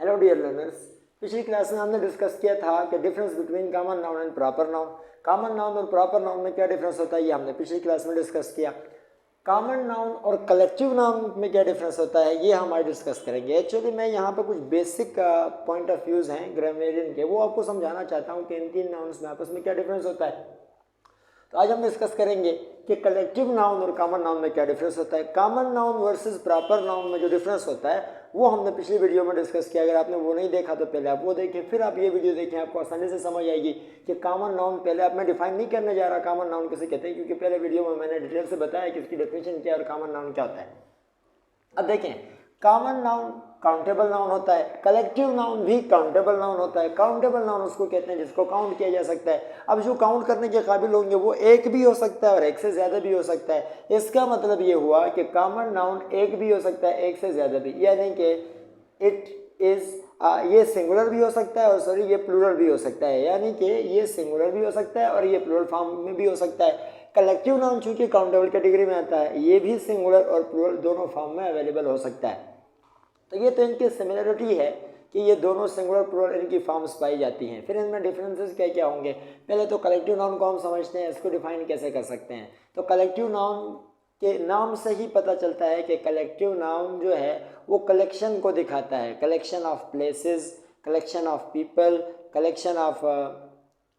Hello dear learners, पिछली class में हमने डिस्कस किया था कि difference between common noun and proper noun. Common noun और प्रॉपर नाउन में क्या डिफरेंस होता है ये हमने पिछली क्लास में डिस्कस किया। कॉमन नाउन और कलेक्टिव नाउन में क्या डिफरेंस होता है ये हम आज डिस्कस करेंगे। एक्चुअली मैं यहाँ पर कुछ बेसिक पॉइंट ऑफ व्यूज़ हैं ग्रामेरियन के, वो आपको समझाना चाहता हूँ कि इन तीन नाउन्स में आपस में क्या डिफरेंस होता है। तो आज हम डिस्कस करेंगे कि कलेक्टिव नाउन और कॉमन नाउन में क्या डिफरेंस होता है। Common noun versus proper noun में जो डिफरेंस होता है वो हमने पिछली वीडियो में डिस्कस किया। अगर आपने वो नहीं देखा तो पहले आप वो देखें, फिर आप ये वीडियो देखें, आपको आसानी से समझ आएगी कि कॉमन नाउन पहले आप मैं डिफाइन नहीं करने जा रहा कॉमन नाउन किसे कहते हैं, क्योंकि पहले वीडियो में मैंने डिटेल से बताया कि इसकी डेफिनेशन क्या है और कॉमन नाउन क्या होता है। अब देखें, कॉमन नाउन काउंटेबल नाउन होता है, कलेक्टिव नाउन भी काउंटेबल नाउन होता है। काउंटेबल नाउन उसको कहते हैं जिसको काउंट किया जा सकता है। अब जो काउंट करने के काबिल होंगे वो एक भी हो सकता है और एक से ज़्यादा भी हो सकता है। इसका मतलब ये हुआ कि कॉमन नाउन एक भी हो सकता है, एक से ज़्यादा भी, यानी कि इट इज़ ये सिंगुलर भी हो सकता है और सॉरी ये प्लूरल भी हो सकता है, यानी कि ये सिंगुलर भी हो सकता है और ये प्लूरल फॉर्म में भी हो सकता है। कलेक्टिव नाउन चूंकि काउंटेबल कैटेगरी में आता है, ये भी सिंगुलर और प्लूरल दोनों फॉर्म में अवेलेबल हो सकता है। तो ये तो इनकी सिमिलरिटी है कि ये दोनों सिंगुलर प्लूरल इनकी फॉर्म्स पाई जाती हैं। फिर इनमें डिफरेंसेस क्या क्या होंगे। पहले तो कलेक्टिव नाउन को हम समझते हैं, इसको डिफाइन कैसे कर सकते हैं। तो कलेक्टिव नाउन के नाम से ही पता चलता है कि कलेक्टिव नाउन जो है वो कलेक्शन को दिखाता है, collection of places, collection of people, collection of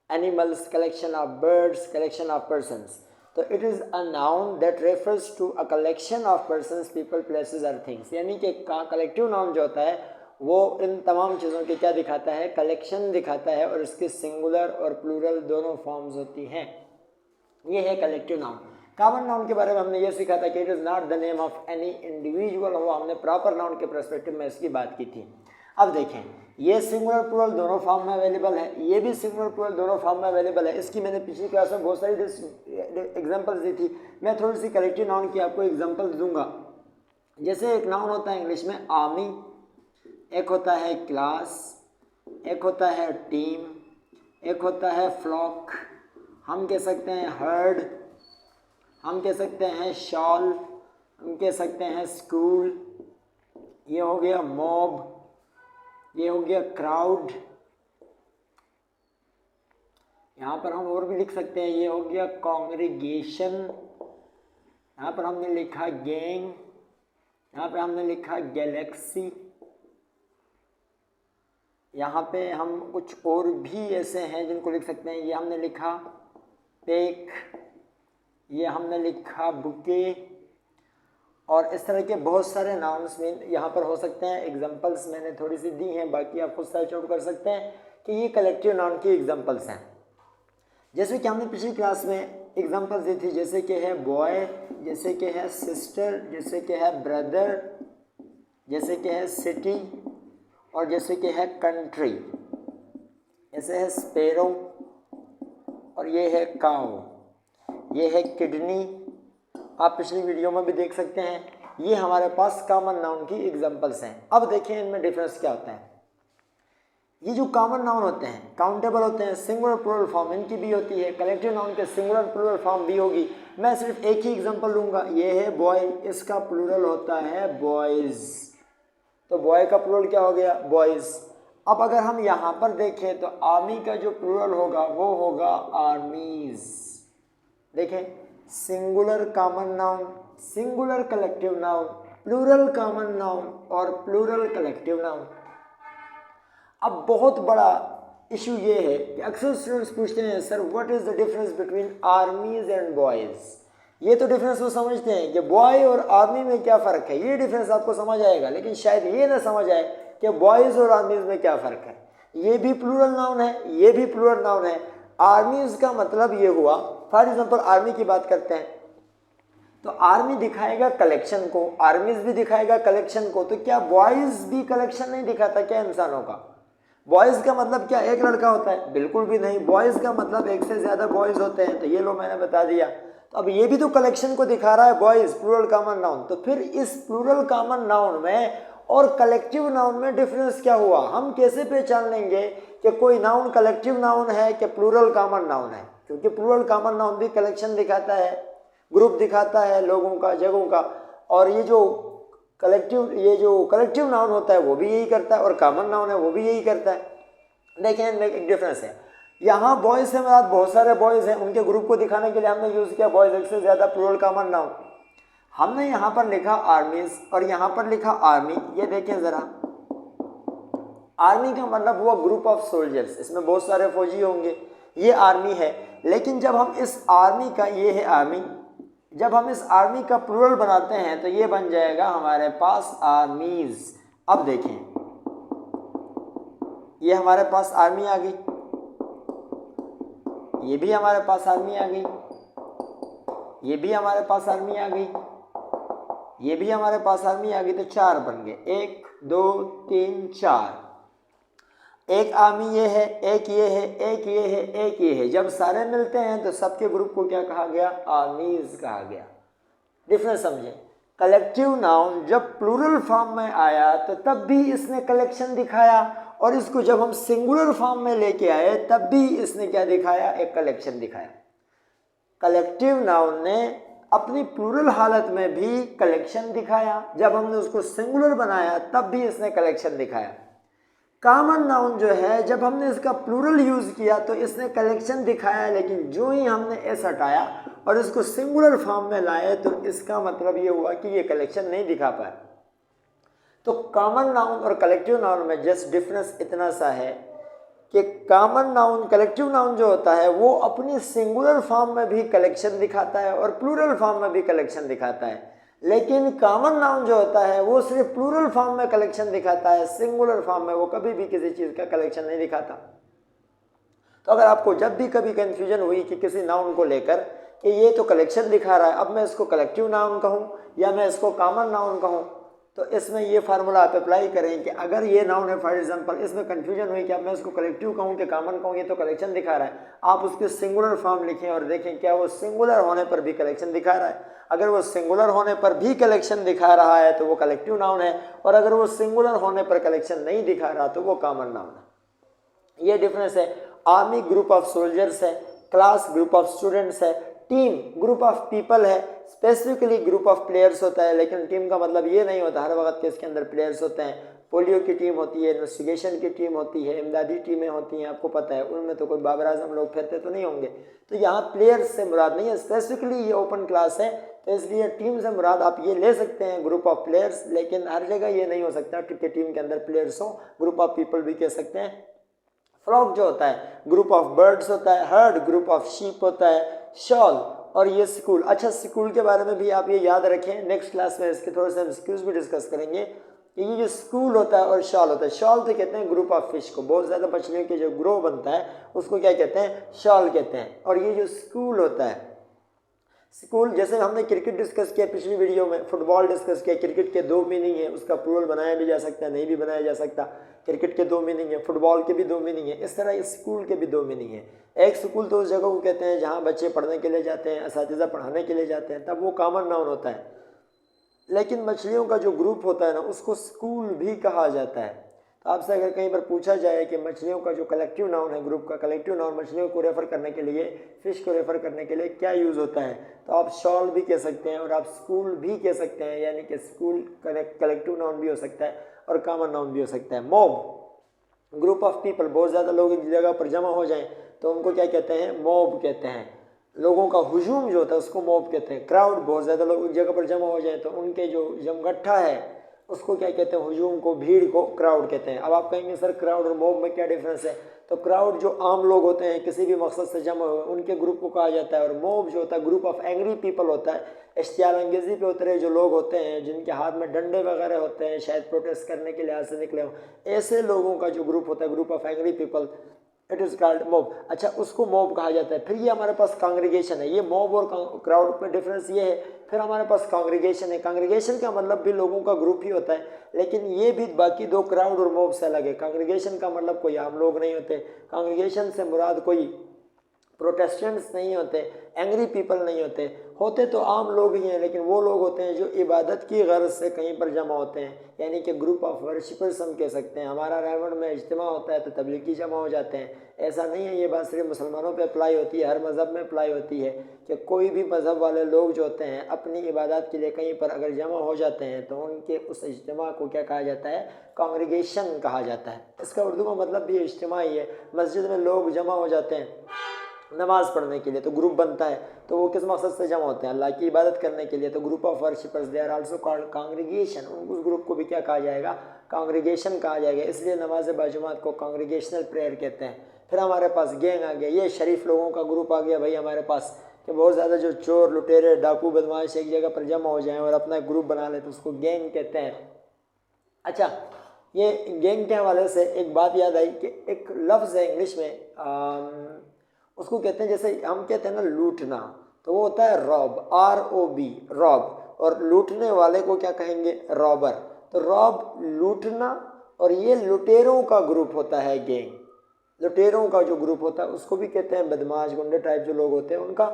animals, collection of birds, collection of persons. तो it is a noun that refers to a collection of persons, people, places और things, यानी कि कलेक्टिव नाउन जो होता है वो इन तमाम चीज़ों के क्या दिखाता है, कलेक्शन दिखाता है, और इसके सिंगुलर और प्लूरल दोनों फॉर्म्स होती हैं। ये है कलेक्टिव नाउन। कॉमन नाउन के बारे में हमने ये सीखा था कि it is not the name of any individual, वो हमने प्रॉपर नाउन के पर्सपेक्टिव में इसकी बात की थी। अब देखें, ये सिंगुलर प्लूरल दोनों फॉर्म में अवेलेबल है, ये भी सिंगुलर प्लूरल दोनों फॉर्म में अवेलेबल है। इसकी मैंने पिछली क्लास में बहुत सारी एग्जांपल्स दी थी। मैं थोड़ी सी कलेक्टिव नाउन की आपको एग्जांपल्स दूंगा। जैसे एक नाउन होता है इंग्लिश में आर्मी, एक होता है क्लास, एक होता है टीम, एक होता है फ्लॉक, हम कह सकते हैं हर्ड, हम कह सकते हैं शॉल, हम कह सकते हैं स्कूल, ये हो गया मॉब, ये हो गया क्राउड, यहाँ पर हम और भी लिख सकते हैं, ये हो गया कॉन्ग्रीगेशन, यहाँ पर हमने लिखा गैंग, यहाँ पे हमने लिखा गैलेक्सी, यहाँ पे हम कुछ और भी ऐसे हैं जिनको लिख सकते हैं। ये हमने लिखा पेक, ये हमने लिखा बुके, और इस तरह के बहुत सारे नाउन्स में यहाँ पर हो सकते हैं। एग्जांपल्स मैंने थोड़ी सी दी हैं, बाकी आप खुद सर्च आउट कर सकते हैं कि ये कलेक्टिव नाउन की एग्जांपल्स हैं। जैसे कि हमने पिछली क्लास में एग्जांपल्स दी थी, जैसे कि है बॉय, जैसे कि है सिस्टर, जैसे कि है ब्रदर, जैसे कि है सिटी, और जैसे कि है कंट्री, जैसे है स्पैरो, और ये है काऊ, ये है किडनी, आप पिछली वीडियो में भी देख सकते हैं। ये हमारे पास कॉमन नाउन की एग्जांपल्स हैं। अब देखिए इनमें डिफरेंस क्या होता है। ये जो कॉमन नाउन होते हैं काउंटेबल होते हैं, सिंगुलर प्लूरल फॉर्म इनकी भी होती है, कलेक्टिव नाउन के सिंगुलर प्लूरल फॉर्म भी होगी। मैं सिर्फ एक ही एग्जांपल लूँगा, ये है बॉय, इसका प्लूरल होता है बॉयज़, तो बॉय का प्लूरल क्या हो गया, बॉयज़। अब अगर हम यहाँ पर देखें तो आर्मी का जो प्लूरल होगा वो होगा आर्मीज़। देखें, singular common noun, singular collective noun, plural common noun और प्लूरल कलेक्टिव नाउन। अब बहुत बड़ा इशू ये है कि अक्सर स्टूडेंट्स पूछते हैं, sir what is the difference between आर्मीज and boys. ये तो डिफरेंस वो समझते हैं कि बॉय और आर्मी में क्या फ़र्क है, ये डिफरेंस आपको समझ आएगा, लेकिन शायद ये ना समझ आए कि बॉयज़ और आर्मीज़ में क्या फ़र्क है। ये भी प्लूरल नाउन है, ये भी प्लूरल नाउन है। आर्मीज़ का मतलब ये हुआ, फॉर एग्जाम्पल आर्मी की बात करते हैं तो आर्मी दिखाएगा कलेक्शन को, आर्मीज भी दिखाएगा कलेक्शन को। तो क्या बॉयज़ भी कलेक्शन नहीं दिखाता क्या इंसानों का? बॉयज़ का मतलब क्या एक लड़का होता है? बिल्कुल भी नहीं। बॉयज़ का मतलब एक से ज़्यादा बॉयज़ होते हैं। तो ये लो मैंने बता दिया। तो अब ये भी तो कलेक्शन को दिखा रहा है, बॉयज़ प्लूरल कॉमन नाउन। तो फिर इस प्लूरल कॉमन नाउन में और कलेक्टिव नाउन में डिफरेंस क्या हुआ? हम कैसे पहचान लेंगे कि कोई नाउन कलेक्टिव नाउन है कि प्लूरल कॉमन नाउन है? क्योंकि प्लूरल कॉमन नाउन भी कलेक्शन दिखाता है, ग्रुप दिखाता है लोगों का, जगहों का। और ये जो कलेक्टिव, ये जो कलेक्टिव नाउन होता है वो भी यही करता है और कॉमन नाउन है वो भी यही करता है। देखें इनमें एक डिफरेंस है। यहाँ बॉयज़ से मेरा बहुत सारे बॉयज़ हैं, उनके ग्रुप को दिखाने के लिए हमने यूज़ किया बॉयज़, एक से ज़्यादा प्लूरल कॉमन नाउन। हमने यहाँ पर लिखा आर्मीज और यहाँ पर लिखा आर्मी। ये देखें ज़रा, आर्मी का मतलब हुआ ग्रुप ऑफ सोल्जर्स, इसमें बहुत सारे फौजी होंगे, ये आर्मी है। लेकिन जब हम इस आर्मी का, ये है आर्मी, जब हम इस आर्मी का प्लूरल बनाते हैं तो ये बन जाएगा हमारे पास आर्मीज। अब देखें, ये हमारे पास आर्मी आ गई, ये भी हमारे पास आर्मी आ गई, ये भी हमारे पास आर्मी आ गई, ये भी हमारे पास आर्मी आ गई, तो 4 बन गए, 1 2 3 4। एक आर्मी ये है, एक ये है, एक ये है, एक ये है। जब सारे मिलते हैं तो सबके ग्रुप को क्या कहा गया? आर्मीज कहा गया। डिफरेंस समझे। कलेक्टिव नाउन जब प्लूरल फॉर्म में आया तो तब भी इसने कलेक्शन दिखाया, और इसको जब हम सिंगुलर फॉर्म में लेके आए तब भी इसने क्या दिखाया? एक कलेक्शन दिखाया। कलेक्टिव नाउन ने अपनी प्लूरल हालत में भी कलेक्शन दिखाया, जब हमने उसको सिंगुलर बनाया तब भी इसने कलेक्शन दिखाया। कॉमन नाउन जो है, जब हमने इसका प्लूरल यूज़ किया तो इसने कलेक्शन दिखाया, लेकिन जो ही हमने एस हटाया और इसको सिंगुलर फॉर्म में लाए तो इसका मतलब ये हुआ कि ये कलेक्शन नहीं दिखा पाया। तो कॉमन नाउन और कलेक्टिव नाउन में जस्ट डिफरेंस इतना सा है कि कॉमन नाउन, कलेक्टिव नाउन जो होता है वो अपनी सिंगुलर फॉर्म में भी कलेक्शन दिखाता है और प्लूरल फॉर्म में भी कलेक्शन दिखाता है, लेकिन कॉमन नाउन जो होता है वो सिर्फ प्लूरल फॉर्म में कलेक्शन दिखाता है, सिंगुलर फॉर्म में वो कभी भी किसी चीज़ का कलेक्शन नहीं दिखाता। तो अगर आपको जब भी कभी कंफ्यूजन हुई कि किसी नाउन को लेकर कि ये तो कलेक्शन दिखा रहा है, अब मैं इसको कलेक्टिव नाउन कहूँ या मैं इसको कॉमन नाउन कहूँ, तो इसमें ये फार्मूला आप अप्लाई करें कि अगर ये नाउन है, फॉर एग्जांपल इसमें कंफ्यूजन हुई कि अब मैं इसको कलेक्टिव कहूँ कि कॉमन कहूँ, ये तो कलेक्शन दिखा रहा है, आप उसके सिंगुलर फॉर्म लिखें और देखें क्या वो सिंगुलर होने पर भी कलेक्शन दिखा रहा है। अगर वो सिंगुलर होने पर भी कलेक्शन दिखा रहा है तो वो कलेक्टिव नाउन है, और अगर वो सिंगुलर होने पर कलेक्शन नहीं दिखा रहा तो वो कॉमन नाउन है। ये डिफरेंस है। आर्मी ग्रुप ऑफ सोल्जर्स है, क्लास ग्रुप ऑफ स्टूडेंट्स है, टीम ग्रुप ऑफ पीपल है, स्पेसिफिकली ग्रुप ऑफ प्लेयर्स होता है, लेकिन टीम का मतलब ये नहीं होता हर वक्त के इसके अंदर प्लेयर्स होते हैं। पोलियो की टीम होती है, इन्वेस्टिगेशन की टीम होती है, इमदादी टीमें होती हैं, आपको पता है, उनमें तो कोई बाबर आजम लोग फिरते तो नहीं होंगे। तो यहाँ प्लेयर्स से मुराद नहीं है, स्पेसिफिकली ये ओपन क्लास है तो इसलिए टीम से मुराद आप ये ले सकते हैं ग्रुप ऑफ प्लेयर्स, लेकिन हर जगह ये नहीं हो सकता कि टीम के अंदर प्लेयर्स हो, ग्रुप ऑफ पीपल भी कह सकते हैं। फ्लॉक जो होता है ग्रुप ऑफ बर्ड्स होता है, हर्ड ग्रुप ऑफ शीप होता है, शॉल और ये स्कूल। अच्छा, स्कूल के बारे में भी आप ये याद रखें, नेक्स्ट क्लास में इसके थोड़े से हम स्कूल्स भी डिस्कस करेंगे कि ये जो स्कूल होता है और शॉल होता है, शॉल तो कहते हैं ग्रुप ऑफ फिश को, बहुत ज़्यादा मछलियों के जो ग्रो बनता है उसको क्या कहते हैं? शॉल कहते हैं। और ये जो स्कूल होता है, स्कूल, जैसे हमने क्रिकेट डिस्कस किया पिछली वीडियो में, फुटबॉल डिस्कस किया, क्रिकेट के 2 मीनिंग है, उसका प्लूरल बनाया भी जा सकता है, नहीं भी बनाया जा सकता। क्रिकेट के 2 मीनिंग है, फुटबॉल के भी 2 मीनिंग है, इस तरह स्कूल के भी 2 मीनिंग है। एक स्कूल तो उस जगह को कहते हैं जहाँ बच्चे पढ़ने के लिए जाते हैं, असातिज़ा पढ़ाने के लिए जाते हैं, तब वो कॉमन नाउन होता है। लेकिन मछलियों का जो ग्रुप होता है ना, उसको स्कूल भी कहा जाता है। तो आपसे अगर कहीं पर पूछा जाए कि मछलियों का जो कलेक्टिव नाउन है, ग्रुप का कलेक्टिव नाउन मछलियों को रेफ़र करने के लिए, फिश को रेफ़र करने के लिए क्या यूज़ होता है, तो आप शॉल भी कह सकते हैं और आप स्कूल भी कह सकते हैं, यानी कि स्कूल कलेक्टिव नाउन भी हो सकता है और कॉमन नाउन भी हो सकता है। मॉब ग्रुप ऑफ पीपल, बहुत ज़्यादा लोग एक जगह पर जमा हो जाएं तो उनको क्या कहते हैं? मॉब कहते हैं। लोगों का हुजूम जो होता है उसको मॉब कहते हैं। क्राउड, बहुत ज़्यादा लोग एक जगह पर जमा हो जाएं तो उनके जो जमगट्ठा है उसको क्या कहते हैं? हुजूम को, भीड़ को क्राउड कहते हैं। अब आप कहेंगे सर क्राउड और मॉब में क्या डिफरेंस है? तो क्राउड जो आम लोग होते हैं किसी भी मकसद से जमा हुए, उनके ग्रुप को कहा जाता है, और मॉब जो होता है ग्रुप ऑफ एंग्री पीपल होता है, इश्तियाल अंगेज़ी पे उतरे जो लोग होते हैं जिनके हाथ में डंडे वगैरह होते हैं, शायद प्रोटेस्ट करने के लिए हाथ से निकले हों, ऐसे लोगों का जो ग्रुप होता है group of angry people, it is called mob. अच्छा, उसको मॉब कहा जाता है। फिर ये हमारे पास कांग्रीगेशन है। ये मॉब और क्राउड में डिफरेंस ये है। फिर हमारे पास कांग्रीगेशन है। कांग्रीगेशन का मतलब भी लोगों का ग्रुप ही होता है, लेकिन ये भी बाकी 2 क्राउड और मॉब से अलग है। कांग्रीगेशन का मतलब कोई आम लोग नहीं होते, कांग्रीगेशन से मुराद कोई प्रोटेस्टेंट्स नहीं होते, एंग्री पीपल नहीं होते। होते तो आम लोग ही हैं, लेकिन वो लोग होते हैं जो इबादत की गर्ज से कहीं पर जमा होते हैं, यानी कि ग्रुप ऑफ वर्शिपर्स हम कह सकते हैं। हमारा रेवंड में इज्तिमा होता है तो तबलीगी जमा हो जाते हैं। ऐसा नहीं है ये बात सिर्फ मुसलमानों पे अप्लाई होती है, हर मज़हब में अप्लाई होती है कि कोई भी मज़हब वाले लोग जो होते हैं अपनी इबादत के लिए कहीं पर अगर जमा हो जाते हैं तो उनके उस इज्तिमा को क्या कहा जाता है, कांग्रेगेशन कहा जाता है। इसका उर्दू में मतलब भी इज्तिमा ही है। मस्जिद में लोग जमा हो जाते हैं नमाज़ पढ़ने के लिए तो ग्रुप बनता है, तो वो किस मकसद से जमा होते हैं, अल्लाह की इबादत करने के लिए, तो group of worshippers they are also called congregation. उस ग्रुप को भी क्या कहा जाएगा, कांग्रेगेशन कहा जाएगा। इसलिए नमाज बाजुमात को कांग्रेगेशनल प्रेयर कहते हैं। फिर हमारे पास गैंग आ गया, ये शरीफ लोगों का ग्रुप आ गया भाई हमारे पास, कि बहुत ज़्यादा जो चोर लुटेरे डाकू बदमाश एक जगह पर जमा हो जाएं और अपना एक ग्रुप बना लें तो उसको गैंग कहते हैं। अच्छा, ये गैंग के हवाले से एक बात याद आई कि एक लफ्ज़ है इंग्लिश में, उसको कहते हैं, जैसे हम कहते हैं ना लूटना, तो वो होता है रॉब, ROB, रॉब, और लूटने वाले को क्या कहेंगे, रॉबर। तो रॉब लूटना, और ये लुटेरों का ग्रुप होता है गैंग। लुटेरों का जो ग्रुप होता है उसको भी कहते हैं बदमाश गुंडे टाइप जो लोग होते हैं उनका।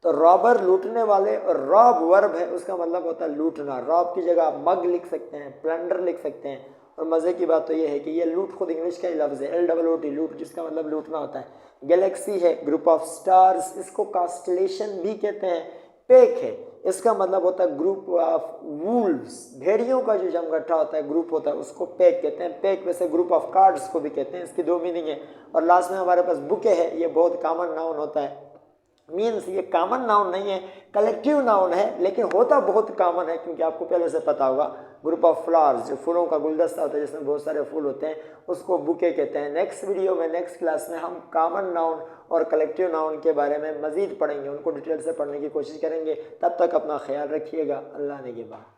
तो रॉबर लूटने वाले, और रॉब वर्ब है, उसका मतलब होता है लूटना। रॉब की जगह आप मग लिख सकते हैं, प्लंडर लिख सकते हैं। और मज़े की बात तो ये है कि ये लूट खुद इंग्लिश का ही लफ्ज़ है, LOOT, लूट, जिसका मतलब लूटना होता है। गैलेक्सी है ग्रुप ऑफ स्टार्स, इसको कास्टलेशन भी कहते हैं। पैक है, इसका मतलब होता है ग्रुप ऑफ वूल्व्स, भेड़ियों का जो जमघटा होता है ग्रुप होता है उसको पैक कहते हैं। पैक वैसे ग्रुप ऑफ कार्ड्स को भी कहते हैं, इसकी दो मीनिंग है। और लास्ट में हमारे पास बुके है, ये बहुत कॉमन नाउन होता है। मीन्स ये कॉमन नाउन नहीं है, कलेक्टिव नाउन है, लेकिन होता बहुत कॉमन है, क्योंकि आपको पहले से पता होगा ग्रुप ऑफ फ्लावर्स, जो फूलों का गुलदस्ता होता है जिसमें बहुत सारे फूल होते हैं, उसको बुके कहते हैं। नेक्स्ट वीडियो में, नेक्स्ट क्लास में हम कॉमन नाउन और कलेक्टिव नाउन के बारे में मज़ीद पढ़ेंगे, उनको डिटेल से पढ़ने की कोशिश करेंगे। तब तक अपना ख्याल रखिएगा। अल्लाह ने के बाद।